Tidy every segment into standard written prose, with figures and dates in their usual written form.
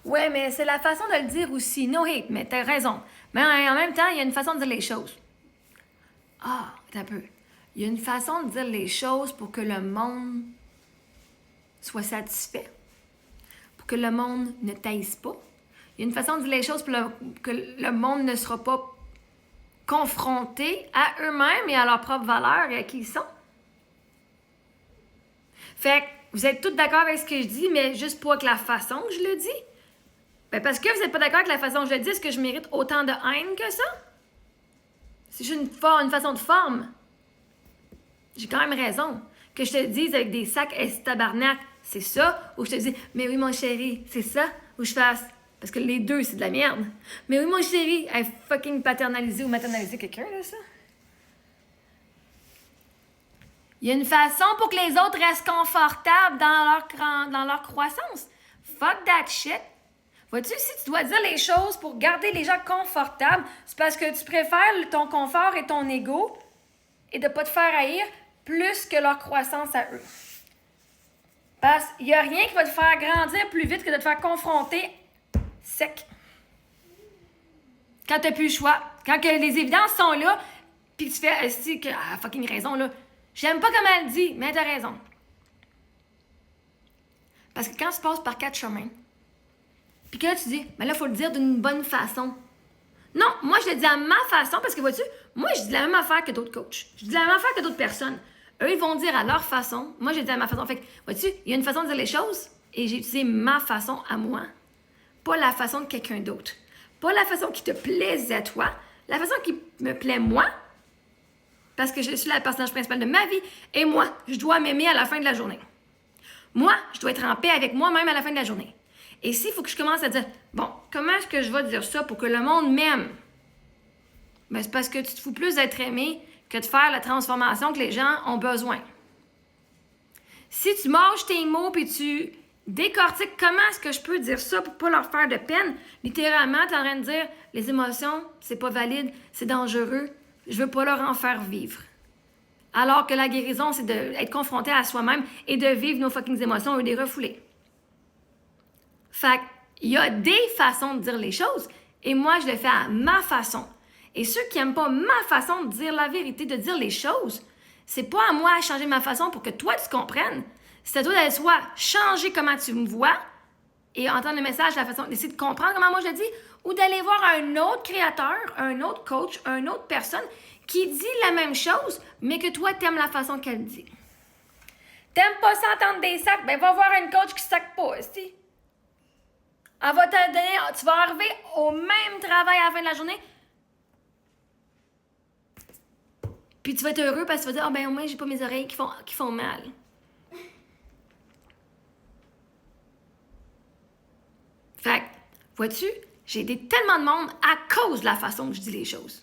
Ouais, mais c'est la façon de le dire aussi. No hate, mais t'as raison. Mais en même temps, il y a une façon de dire les choses. Ah, attends un peu. Il y a une façon de dire les choses pour que le monde soit satisfait. Pour que le monde ne taise pas. Il y a une façon de dire les choses pour que le monde ne sera pas confronté à eux-mêmes et à leurs propres valeurs et à qui ils sont. Fait que vous êtes tous d'accord avec ce que je dis, mais juste pas avec la façon que je le dis. Ben parce que vous n'êtes pas d'accord avec la façon que je le dis, est-ce que je mérite autant de haine que ça? C'est juste une façon de forme. J'ai quand même raison. Que je te dise avec des sacs tabarnak, c'est ça? Ou je te dis, mais oui, mon chéri, c'est ça? Ou je fasse, parce que les deux, c'est de la merde. Mais oui, mon chéri, elle fucking paternaliser ou maternaliser quelqu'un, là, ça? Il y a une façon pour que les autres restent confortables dans leur croissance. Fuck that shit. Vois-tu, si tu dois dire les choses pour garder les gens confortables, c'est parce que tu préfères ton confort et ton ego et de ne pas te faire haïr plus que leur croissance à eux. Parce qu'il n'y a rien qui va te faire grandir plus vite que de te faire confronter sec. Quand tu n'as plus le choix. Quand que les évidences sont là, puis tu fais, si, que, fucking raison, là. J'aime pas comme elle dit, mais t'as raison. Parce que quand tu passes par 4 chemins, puis que là, tu dis, mais là, il faut le dire d'une bonne façon. Non, moi, je le dis à ma façon, parce que vois-tu, moi, je dis la même affaire que d'autres coachs. Je dis la même affaire que d'autres personnes. Eux, ils vont dire à leur façon. Moi, je dis à ma façon. Fait que, vois-tu, il y a une façon de dire les choses, et j'ai utilisé ma façon à moi. Pas la façon de quelqu'un d'autre. Pas la façon qui te plaisait à toi. La façon qui me plaît moi, parce que je suis la personnage principale de ma vie, et moi, je dois m'aimer à la fin de la journée. Moi, je dois être en paix avec moi-même à la fin de la journée. Et s'il faut que je commence à dire, bon, comment est-ce que je vais dire ça pour que le monde m'aime? Ben, c'est parce que tu te fous plus d'être aimé que de faire la transformation que les gens ont besoin. Si tu mâches tes mots puis tu décortiques comment est-ce que je peux dire ça pour pas leur faire de peine, littéralement, tu es en train de dire, les émotions, c'est pas valide, c'est dangereux, je veux pas leur en faire vivre. Alors que la guérison, c'est d'être confronté à soi-même et de vivre nos fucking émotions et de les refouler. Fait qu'il y a des façons de dire les choses et moi, je le fais à ma façon. Et ceux qui n'aiment pas ma façon de dire la vérité, de dire les choses, c'est pas à moi à changer ma façon pour que toi, tu comprennes. C'est à toi d'aller soit changer comment tu me vois et entendre le message, la façon d'essayer de comprendre comment moi je le dis, ou d'aller voir un autre créateur, un autre coach, une autre personne qui dit la même chose, mais que toi, t'aimes la façon qu'elle dit. T'aimes pas s'entendre des sacs? Ben, va voir une coach qui sac pas, aussi. Elle va te donner, tu vas arriver au même travail à la fin de la journée, puis tu vas être heureux parce que tu vas dire, ben, au moins, j'ai pas mes oreilles qui font mal. Fait que, vois-tu, j'ai aidé tellement de monde à cause de la façon que je dis les choses.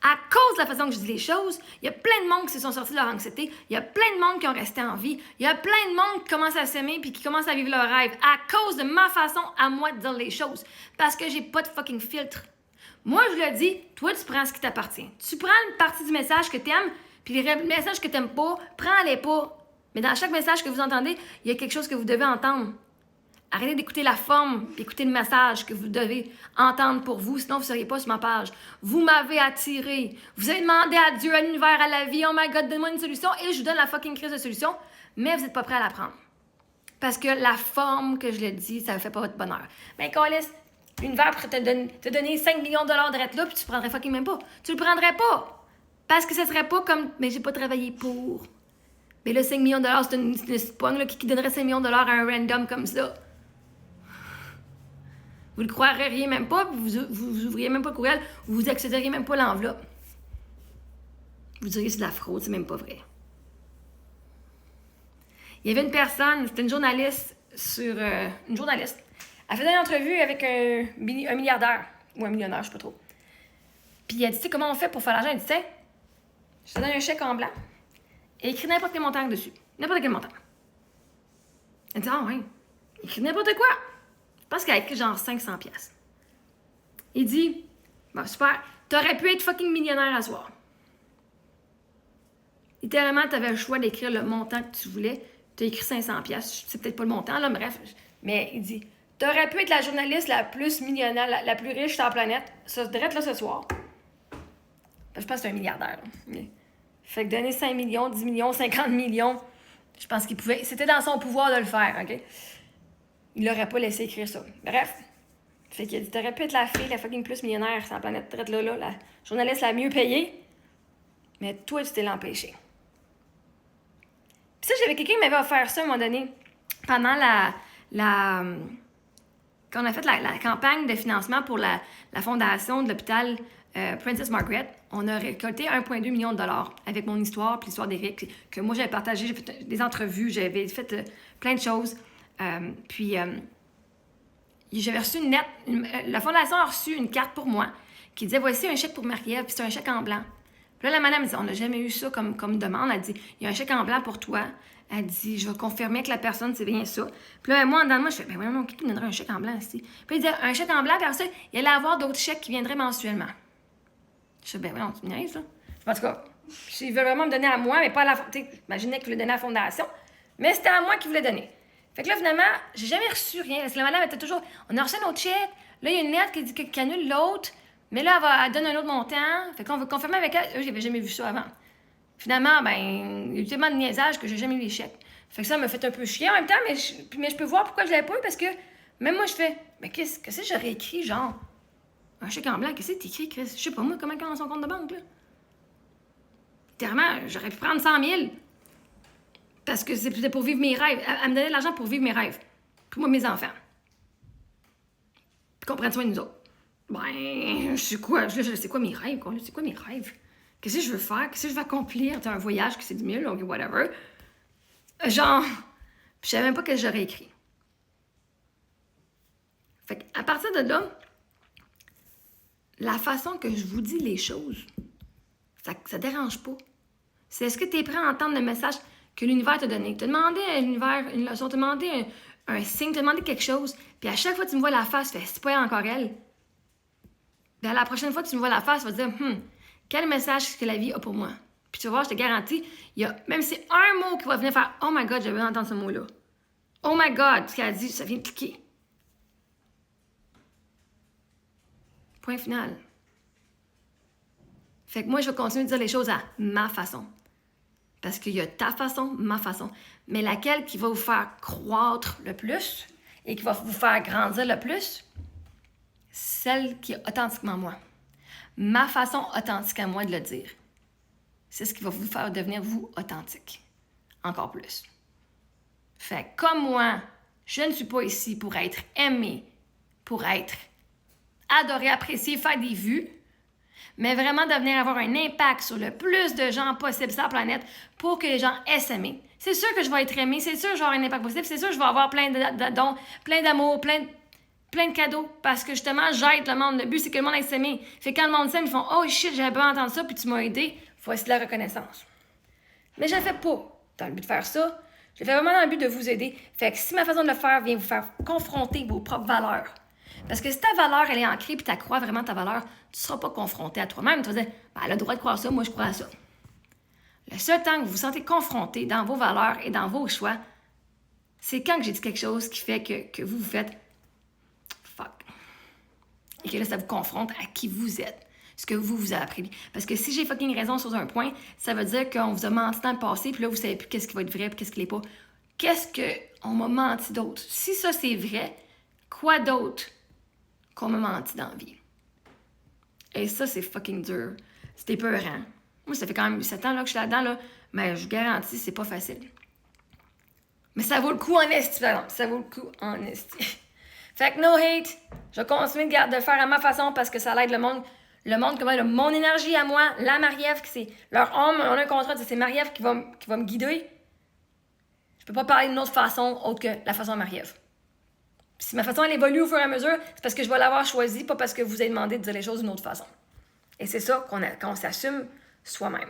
À cause de la façon que je dis les choses, il y a plein de monde qui se sont sortis de leur anxiété, il y a plein de monde qui ont resté en vie, il y a plein de monde qui commencent à s'aimer puis qui commencent à vivre leur rêve à cause de ma façon à moi de dire les choses. Parce que j'ai pas de fucking filtre. Moi, je le dis, toi, tu prends ce qui t'appartient. Tu prends une partie du message que t'aimes, puis les messages que t'aimes pas, prends-les pas. Mais dans chaque message que vous entendez, il y a quelque chose que vous devez entendre. Arrêtez d'écouter la forme et écoutez le message que vous devez entendre pour vous, sinon vous ne seriez pas sur ma page. Vous m'avez attiré. Vous avez demandé à Dieu, à l'univers, à la vie, oh my God, donne-moi une solution et je vous donne la fucking crise de solution, mais vous n'êtes pas prêt à la prendre. Parce que la forme que je le dis, ça ne fait pas votre bonheur. Mais Calisse, l'univers pourrait te donner 5 millions de dollars de reste là, puis tu ne prendrais fucking même pas. Tu le prendrais pas. Parce que ce serait pas comme, mais j'ai pas travaillé pour. Mais là, 5 millions de dollars, c'est une pogne là, qui donnerait 5 millions de dollars à un random comme ça. Vous ne le croiriez même pas, vous ouvriez même pas le courriel, vous accéderiez même pas l'enveloppe. Vous diriez que c'est de la fraude, c'est même pas vrai. Il y avait une personne, c'était une journaliste une journaliste. Elle faisait une entrevue avec un milliardaire, ou un millionnaire, je sais pas trop. Puis elle dit, tu sais comment on fait pour faire l'argent? Elle dit, tu sais, je te donne un chèque en blanc et écris n'importe quel montant dessus. N'importe quel montant. Elle dit, ah ouais, écris n'importe quoi. Je pense qu'elle a écrit genre 500$. Il dit, bon, super, t'aurais pu être fucking millionnaire à soir. Littéralement, t'avais le choix d'écrire le montant que tu voulais. T'as écrit 500$. C'est peut-être pas le montant, là, bref. Mais il dit, T'aurais pu être la journaliste la plus millionnaire, la plus riche sur la planète. Ça, direct là ce soir. Je pense que c'est un milliardaire. Là. Fait que donner 5 millions, 10 millions, 50 millions, je pense qu'il pouvait. C'était dans son pouvoir de le faire, OK? Il l'aurait pas laissé écrire ça. Bref. Fait qu'il a dit, t'aurais pu être la fille, la fucking plus millionnaire sur la planète, direct là, la journaliste la mieux payée. Mais toi, tu t'es l'empêché. Puis ça, j'avais quelqu'un qui m'avait offert ça à un moment donné, pendant quand on a fait la campagne de financement pour la fondation de l'hôpital Princess Margaret, on a récolté 1,2 million de dollars avec mon histoire puis l'histoire d'Éric, que moi j'avais partagé, j'ai fait des entrevues, j'avais fait plein de choses. J'avais reçu une lettre, la fondation a reçu une carte pour moi qui disait « Voici un chèque pour Marie-Ève », puis c'est un chèque en blanc. Puis là, la madame dit « On n'a jamais eu ça comme demande. » Elle dit « Il y a un chèque en blanc pour toi. » Elle dit « Je vais confirmer que la personne, c'est bien ça. » Puis là, moi, en dedans de moi, je fais « Ben non, qui me donnerait un chèque en blanc ici? » Puis il disait « Un chèque en blanc, puis après ça, il allait avoir d'autres chèques qui viendraient mensuellement. » Je fais « Ben non, tu me niaises, ça. » En tout cas, il veut vraiment me donner à moi, mais pas à la fondation. Imaginez qu'il voulait donner à la fondation. Mais c'était à moi qu'il voulait donner. Fait que là, finalement, j'ai jamais reçu rien. Parce que la madame était toujours « On a reçu un autre chèque. Là, il y a une lettre qui dit qu'elle annule l'autre. Mais là, elle donne un autre montant. Fait qu'on veut confirmer avec elle. Eux, j'avais jamais vu ça avant. Finalement, ben, il y a eu tellement de niaisage que j'ai jamais eu les chèques. Fait que ça m'a fait un peu chier en même temps, mais je peux voir pourquoi je l'avais pas eu, parce que même moi, je fais, mais qu'est-ce que j'aurais écrit, genre, un chèque en blanc, qu'est-ce que t'écris, Chris? Je sais pas, moi, comment il a son compte de banque, là? Littéralement, j'aurais pu prendre 100 000, parce que c'était pour vivre mes rêves. Elle me donnait de l'argent pour vivre mes rêves. Puis moi, mes enfants. Puis qu'on prenne soin de nous autres. Ben, je sais quoi, c'est quoi mes rêves, quoi? C'est quoi mes rêves? Qu'est-ce que je veux faire? Qu'est-ce que je veux accomplir? T'as un voyage que c'est 10 000, ok, whatever. Genre, je savais même pas que j'aurais écrit. Fait qu'à partir de là, la façon que je vous dis les choses, ça dérange pas. C'est est-ce que tu es prêt à entendre le message que l'univers t'a donné? T'as demandé à l'univers une leçon, t'as demandé un signe, t'as demandé quelque chose, puis à chaque fois que tu me vois la face, tu fais, c'est pas encore elle. Puis à la prochaine fois que tu me vois la face, tu vas te dire, quel message que la vie a pour moi? Puis tu vas voir, je te garantis, il y a, même si c'est un mot qui va venir faire, oh my God, j'avais entendu ce mot-là. Oh my God, ce qu'elle a dit, ça vient de cliquer. Point final. Fait que moi, je vais continuer de dire les choses à ma façon. Parce qu'il y a ta façon, ma façon. Mais laquelle qui va vous faire croître le plus et qui va vous faire grandir le plus? Celle qui est authentiquement moi. Ma façon authentique à moi de le dire. C'est ce qui va vous faire devenir vous authentique. Encore plus. Fait que comme moi, je ne suis pas ici pour être aimée, pour être adorée, appréciée, faire des vues, mais vraiment de venir avoir un impact sur le plus de gens possible sur la planète pour que les gens aient s'aimer. C'est sûr que je vais être aimée, c'est sûr que je vais avoir un impact positif, c'est sûr que je vais avoir plein de dons, plein d'amour, plein de cadeaux, parce que justement, j'aide le monde. Le but, c'est que le monde aille s'aimer. Fait que quand le monde s'aime, ils font « Oh shit, j'avais pas entendu ça, puis tu m'as aidé. » Voici de la reconnaissance. Mais je ne le fais pas dans le but de faire ça. Je le fais vraiment dans le but de vous aider. Fait que si ma façon de le faire vient vous faire confronter vos propres valeurs, parce que si ta valeur, elle est ancrée, puis tu crois vraiment ta valeur, tu ne seras pas confronté à toi-même. Tu vas dire « Elle a le droit de croire ça, moi je crois à ça. » Le seul temps que vous vous sentez confronté dans vos valeurs et dans vos choix, c'est quand j'ai dit quelque chose qui fait que vous faites fuck. Et que là, ça vous confronte à qui vous êtes, ce que vous avez appris. Parce que si j'ai fucking raison sur un point, ça veut dire qu'on vous a menti dans le passé, puis là, vous savez plus qu'est-ce qui va être vrai, puis qu'est-ce qui l'est pas. Qu'est-ce qu'on m'a menti d'autre? Si ça, c'est vrai, quoi d'autre qu'on m'a menti dans la vie? Et ça, c'est fucking dur. C'est épeurant. Moi, ça fait quand même 7 ans là, que je suis là-dedans, là, mais je vous garantis, c'est pas facile. Mais ça vaut le coup en esti, par exemple. Ça vaut le coup en esti. Fait que no hate, je vais continuer de le faire à ma façon parce que ça aide le monde. Le monde, comment mon énergie à moi, la Marie-Ève, c'est leur homme, on a un contrat, c'est Marie-Ève qui va me guider. Je peux pas parler d'une autre façon autre que la façon de Marie-Ève. Si ma façon elle évolue au fur et à mesure, c'est parce que je vais l'avoir choisie, pas parce que vous avez demandé de dire les choses d'une autre façon. Et c'est ça qu'on s'assume soi-même.